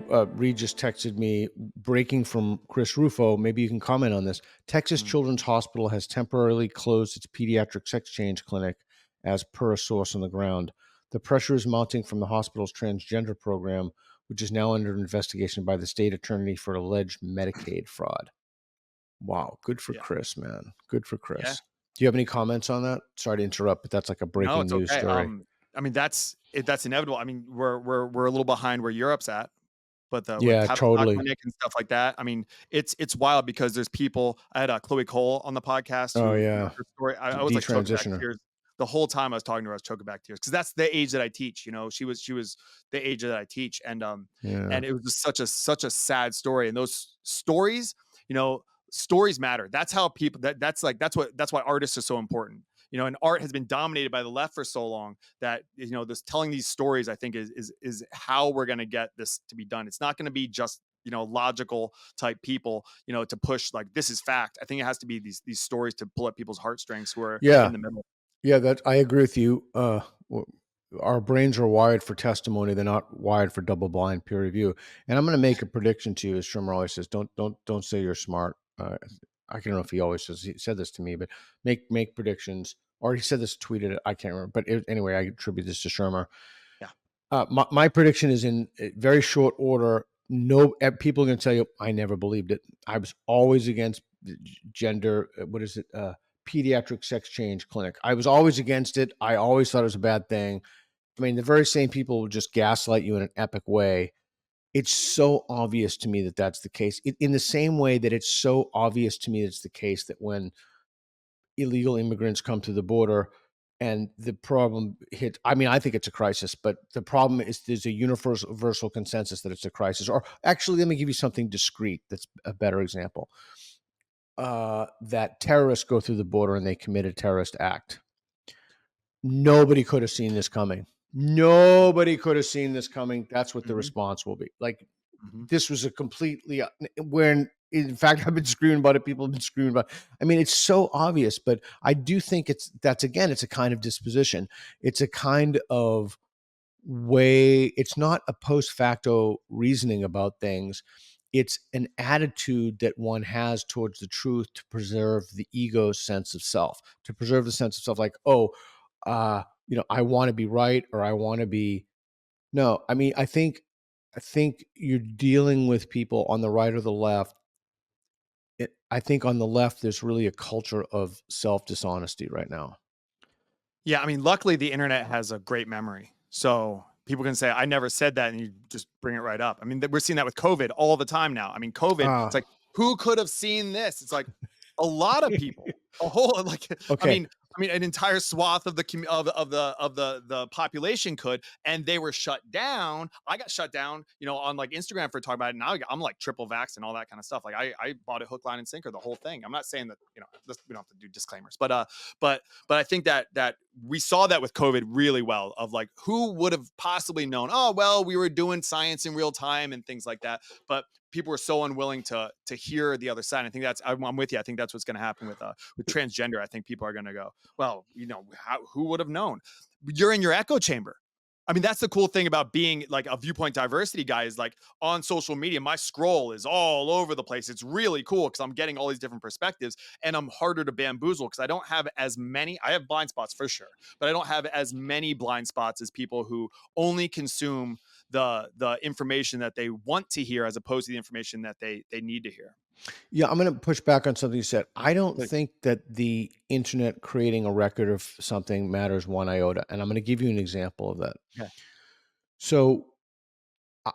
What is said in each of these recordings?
Reed just texted me, breaking from Chris Rufo. Maybe you can comment on this. Texas Mm. Children's Hospital has temporarily closed its pediatric sex change clinic, as per a source on the ground. The pressure is mounting from the hospital's transgender program, which is now under investigation by the state attorney for alleged Medicaid fraud. Wow, good for Yeah. Chris, man. Good for Yeah. Chris. Do you have any comments on that? Sorry to interrupt, but that's like a No, breaking it's news okay. story. I mean, that's inevitable. I mean, we're a little behind where Europe's at, but the with Yeah, Tavistock totally. Clinic and stuff like that, I mean, it's wild because there's people. I had, Chloe Cole on the podcast Oh who, yeah, her story, I was, like, choking back detransitioner. tears. The whole time I was talking to her, I was choking back tears because that's the age that I teach, she was the age that I teach, Yeah, and it was just such a sad story, and those stories, you know, stories matter. That's how people that's why artists are so important. And art has been dominated by the left for so long that this telling these stories, I think, is how we're going to get this to be done. It's not going to be just logical type people to push like this is fact. I think it has to be these stories to pull at people's heartstrings who are yeah, in the middle. yeah. That I agree with you. Our brains are wired for testimony; they're not wired for double-blind peer review. And I'm going to make a prediction to you, as Shermer always says. Don't say you're smart. I don't know if he always says he said this to me, but make predictions. Or he said this, tweeted it. I can't remember. But anyway, I attribute this to Shermer. Yeah. My prediction is in very short order. No, people are going to tell you I never believed it. I was always against gender. What is it? Pediatric sex change clinic. I was always against it. I always thought it was a bad thing. I mean, the very same people will just gaslight you in an epic way. It's so obvious to me that that's the case. In the same way that it's so obvious to me it's the case that when illegal immigrants come to the border and the problem hit, I mean, I think it's a crisis, but the problem is there's a universal consensus that it's a crisis. Or actually, let me give you something discrete that's a better example. That terrorists go through the border and they commit a terrorist act. Nobody could have seen this coming. Nobody could have seen this coming. That's what the Hmm. response will be. Like, Hmm. this was a completely when in fact I've been screaming about it. People have been screaming about it. I mean, it's so obvious, but I do think it's a kind of disposition. It's a kind of way. It's not a post facto reasoning about things. It's an attitude that one has towards the truth to preserve the ego's sense of self, to preserve the sense of self. Like, oh, I want to be right, or I want to be. No, I mean, I think you're dealing with people on the right or the left. I think on the left, there's really a culture of self dishonesty right now. Yeah, I mean, luckily the internet has a great memory. So people can say, I never said that, and you just bring it right up. I mean, we're seeing that with COVID all the time now. I mean, COVID, it's Ah, like, who could have seen this? It's like a lot of people, a whole like, I okay. mean, an entire swath of the of the population could, and they were shut down. I got shut down, on like Instagram for talking about it. Now I'm like triple vax and all that kind of stuff. Like I bought it hook, line, and sinker, the whole thing. I'm not saying that we don't have to do disclaimers, but I think that we saw that with COVID really well of like who would have possibly known, oh well, we were doing science in real time and things like that. But people were so unwilling to hear the other side. I think I'm with you. I think that's what's going to happen with transgender. I think people are going to go, well, who would have known? You're in your echo chamber. I mean, that's the cool thing about being like a viewpoint diversity guy is like on social media, my scroll is all over the place. It's really cool because I'm getting all these different perspectives and I'm harder to bamboozle because I don't have as many. I have blind spots for sure, but I don't have as many blind spots as people who only consume the information that they want to hear as opposed to the information that they need to hear. Yeah, I'm going to push back on something you said. I don't Like, think that the internet creating a record of something matters one iota. And I'm going to give you an example of that. yeah. So I-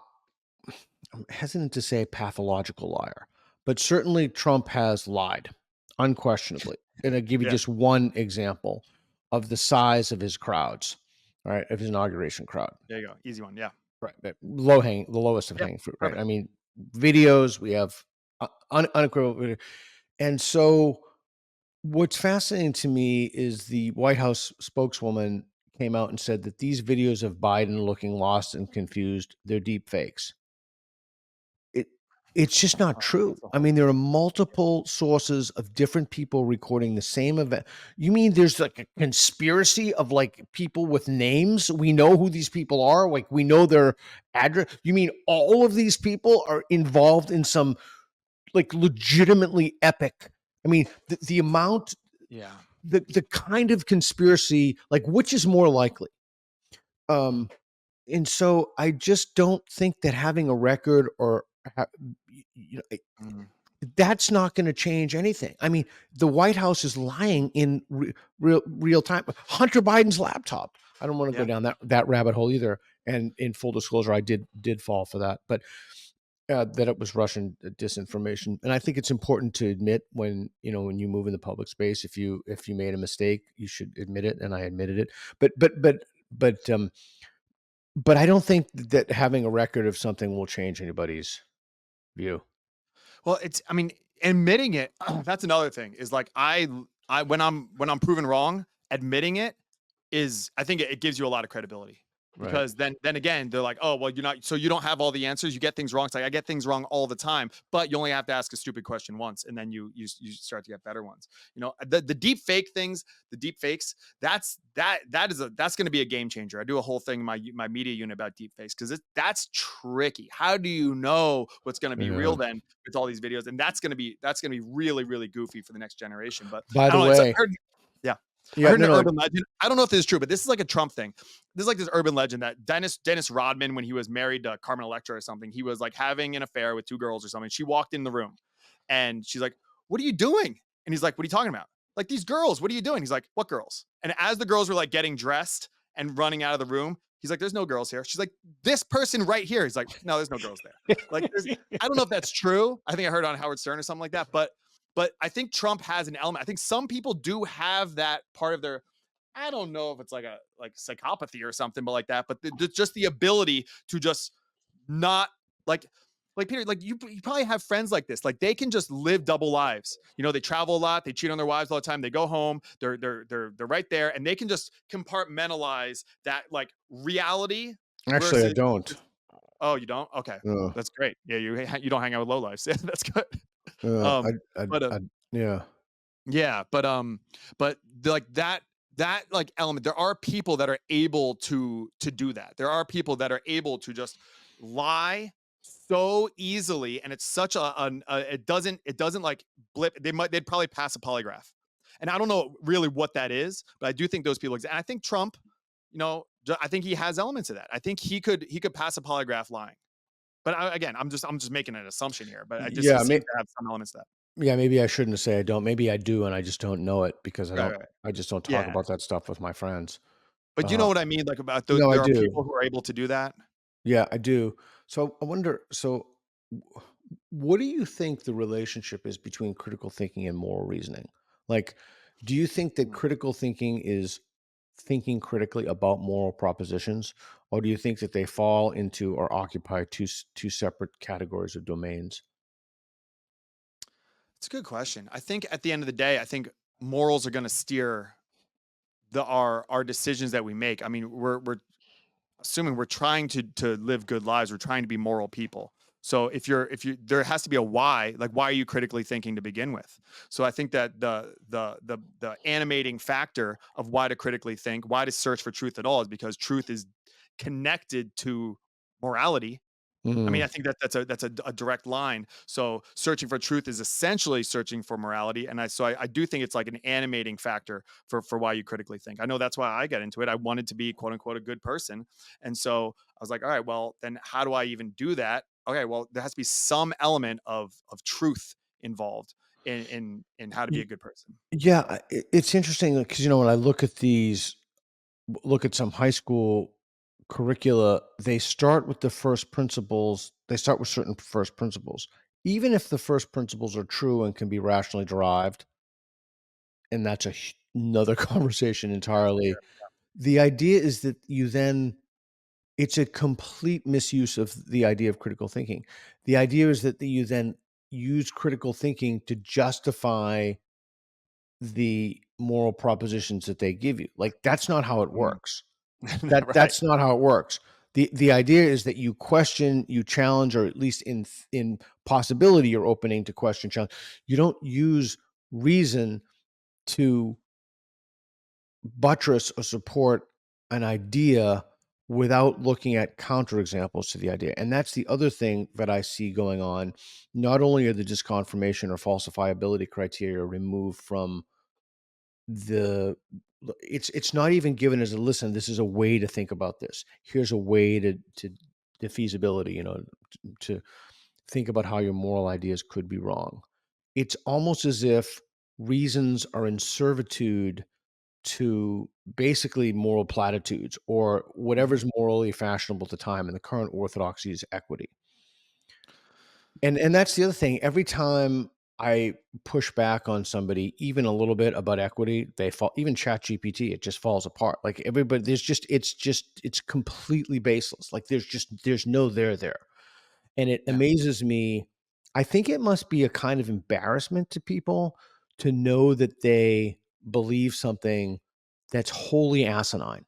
I'm hesitant to say pathological liar, but certainly Trump has lied, unquestionably. And I'll give you Yeah. just one example of the size of his crowds, all right, of his inauguration crowd. There you go. Easy one. Yeah. Right, but the lowest of Yep. hanging fruit, right? I Perfect. mean, videos, we have unequivocal video. And so what's fascinating to me is the White House spokeswoman came out and said that these videos of Biden looking lost and confused, they're deep fakes. It's just not true. That's a I whole mean, there are multiple sources of different people recording the same event. You mean there's like a conspiracy of like people with names? We know who these people are, like we know their address. You mean all of these people are involved in some like legitimately epic? I mean, the amount, yeah. the kind of conspiracy, like which is more likely? Um, and so I just don't think that having a record or you know, Mhm. that's not going to change anything. I mean, the White House is lying in real time. Hunter Biden's laptop. I don't want to go Yeah. down that rabbit hole either. And in full disclosure, I did fall for that, but that it was Russian disinformation. And I think it's important to admit when when you move in the public space, if you made a mistake, you should admit it. And I admitted it. But but I don't think that having a record of something will change anybody's view. Well, I mean, admitting it, that's another thing is like when I'm proven wrong, admitting it is, I think it gives you a lot of credibility Right. because then again, they're like, "Oh, well, you're not so you don't have all the answers. You get things wrong." It's like I get things wrong all the time, but you only have to ask a stupid question once and then you start to get better ones. The deep fake things, the deep fakes, that's going to be a game changer. I do a whole thing in my media unit about deep fakes because that's tricky. How do you know what's going to be Yeah. real then with all these videos? And that's going to be really really goofy for the next generation. But By I the don't know. It's, I way, heard, yeah, I yeah, heard no, an no, urban legend. I don't know if this is true, but this is like a Trump thing. This is like this urban legend that Dennis Rodman, when he was married to Carmen Electra or something, he was like having an affair with two girls or something. She walked in the room and she's like, "What are you doing?" And he's like, "What are you talking about?" Like, "These girls, what are you doing?" He's like, "What girls?" And as the girls were like getting dressed and running out of the room, he's like, "There's no girls here." She's like, "This person right here." He's like, "No, there's no girls there." Like, I don't know if that's true. I think I heard it on Howard Stern or something like that. But I think Trump has an element. I think some people do have that part of their, I don't know if it's like a like psychopathy or something, but like that. But just the ability to just not like Peter, like you probably have friends like this. Like they can just live double lives. They travel a lot, they cheat on their wives all the time. They go home, they're right there, and they can just compartmentalize that like reality actually, I versus. don't. Oh, you don't? Okay, No, that's great. Yeah, you don't hang out with low lives. Yeah, that's good. no, Um, but yeah, yeah, but like that like element, there are people that are able to do that. There are people that are able to just lie so easily, and it's such it doesn't like blip. They'd probably pass a polygraph, and I don't know really what that is, but I do think those people exist. And I think Trump, I think he has elements of that. I think he could pass a polygraph lying. But again, I'm just making an assumption here, but he yeah. seems to have some elements of that. Yeah, maybe I shouldn't say I don't. Maybe I do, and I just don't know it because I Right, don't. right, right. I just don't talk Yeah. about that stuff with my friends. But you Uh, know what I mean, like, about those no, I there are do. people who are able to do that. Yeah, I do. So I wonder. So, what do you think the relationship is between critical thinking and moral reasoning? Like, do you think that Mm. critical thinking is thinking critically about moral propositions, or do you think that they fall into or occupy two separate categories of domains? It's a good question. I think at the end of the day, I think morals are gonna steer our decisions that we make. I mean, we're assuming we're trying to live good lives. We're trying to be moral people. So if you there has to be a why, like why are you critically thinking to begin with? So I think that the animating factor of why to critically think, why to search for truth at all is because truth is connected to morality. I mean, Mm. I think that's a direct line. So searching for truth is essentially searching for morality, and I do think it's like an animating factor for why you critically think. I know that's why I got into it. I wanted to be quote unquote a good person, and so I was like, all right, well then how do I even do that? Okay, well there has to be some element of truth involved in how to be Y- a good person. Yeah, it's interesting because when I look at some high school curricula, they start with the first principles. They start with certain first principles, even if the first principles are true and can be rationally derived, and that's another conversation That's for entirely. sure. The idea is that you then it's a complete misuse of the idea of critical thinking. The idea is that you then use critical thinking to justify the moral propositions that they give you. Like that's not how it Mm. works. That's Right. not how it works. The idea is that you question, you challenge, or at least in possibility you're opening to question challenge. You don't use reason to buttress or support an idea without looking at counterexamples to the idea. And that's the other thing that I see going on. Not only are the disconfirmation or falsifiability criteria removed from the it's not even given as a listen, this is a way to think about this. Here's a way to the feasibility, to think about how your moral ideas could be wrong. It's almost as if reasons are in servitude to basically moral platitudes or Mhm. whatever's morally fashionable at the time. And the current orthodoxy is equity. And that's the other thing. Every time I push back on somebody, even a little bit about equity, they fall. Even ChatGPT, it just falls apart. Like everybody, it's completely baseless. Like there's no there. And it Yeah. amazes me. I think it must be a kind of embarrassment to people to know that they believe something that's wholly asinine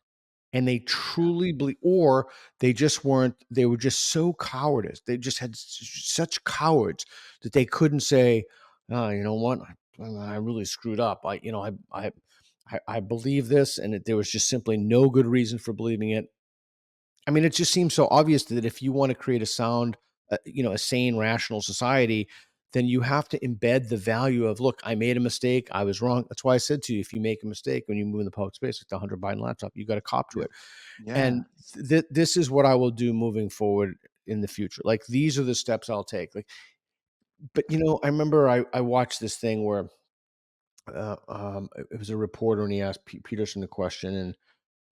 and they Yeah. truly believe, or they were just so cowardice. They just had such cowards that they couldn't say, oh, you know what? I really screwed up. I believe this, and there was just simply no good reason for believing it. I mean, it just seems so obvious that if you want to create a sound, a sane, rational society, then you have to embed the value of, look, I made a mistake. I was wrong. That's why I said to you, if you make a mistake when you move in the public space, like the Hunter Biden laptop, you got to cop to Yeah. it. Yeah. And this is what I will do moving forward in the future. Like these are the steps I'll take. Like, but I remember I watched this thing where it was a reporter and he asked Peterson a question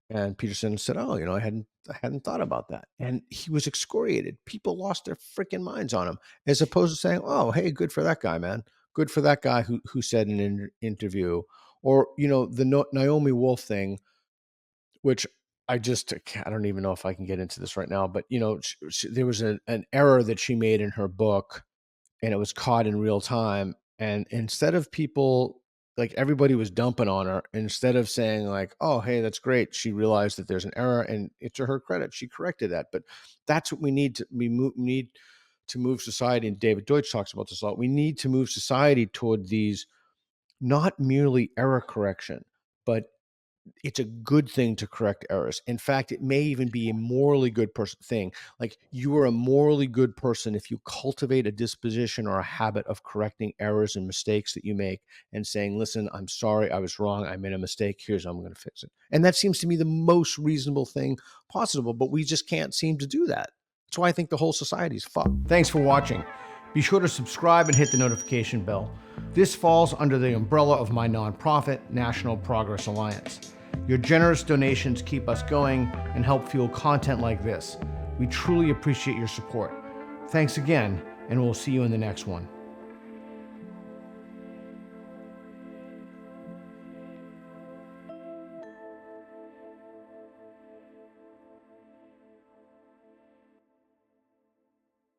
and Peterson said, "Oh, I hadn't thought about that." And he was excoriated. People lost their freaking minds on him, as opposed to saying, "Oh, hey, good for that guy, man. Good for that guy who said in an interview." Or the Naomi Wolf thing, which I don't even know if I can get into this right now, but there was an error that she made in her book and it was caught in real time. And instead of people, like everybody was dumping on her, instead of saying like, "Oh, hey, that's great," she realized that there's an error, and it's to her credit, she corrected that. But that's what we need to need to move society. And David Deutsch talks about this a lot. We need to move society toward these, not merely error correction, but it's a good thing to correct errors. In fact, it may even be a morally good thing. Like you are a morally good person if you cultivate a disposition or a habit of correcting errors and mistakes that you make and saying, "Listen, I'm sorry, I was wrong, I made a mistake. Here's how I'm going to fix it." And that seems to me the most reasonable thing possible, but we just can't seem to do that. That's why I think the whole society is fucked. Thanks for watching. Be sure to subscribe and hit the notification bell. This falls under the umbrella of my nonprofit, National Progress Alliance. Your generous donations keep us going and help fuel content like this. We truly appreciate your support. Thanks again, and we'll see you in the next one.